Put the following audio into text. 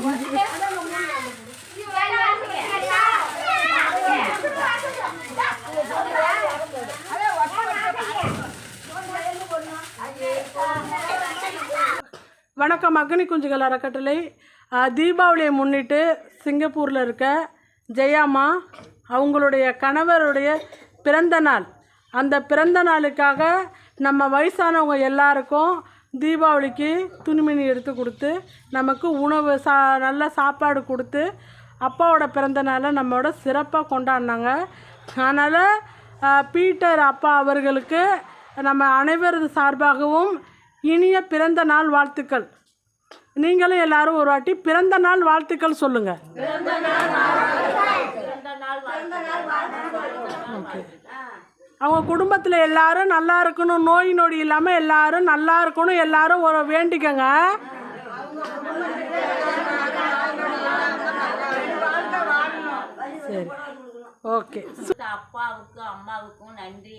வணக்கம். அக்னி குஞ்சுகள் அறக்கட்டளை தீபாவளியை முன்னிட்டு சிங்கப்பூரில் இருக்க ஜெயாமா அவங்களுடைய கணவருடைய பிறந்த நாள். அந்த பிறந்த நாளுக்காக நம்ம வயசானவங்க எல்லாருக்கும் தீபாவளிக்கு துணிமணி எடுத்து கொடுத்து நமக்கு உணவு நல்ல சாப்பாடு கொடுத்து அப்பாவோட பிறந்த நாளை நம்மளோட சிறப்பாக கொண்டாடினாங்க. அதனால் பீட்டர் அப்பா அவர்களுக்கு நம்ம அனைவரது சார்பாகவும் இனிய பிறந்த நாள் வாழ்த்துக்கள். நீங்களும் எல்லாரும் ஒரு வாட்டி பிறந்த நாள் வாழ்த்துக்கள் சொல்லுங்க. ஓகே. அவங்க குடும்பத்தில் எல்லாரும் நல்லா இருக்கணும், நோய் நொடி இல்லாமல் எல்லாரும் நல்லா இருக்கணும், எல்லாரும் ஒரு வேண்டிக்கங்க. சரி, ஓகே. அப்பாவுக்கும் அம்மாவுக்கும் நன்றி.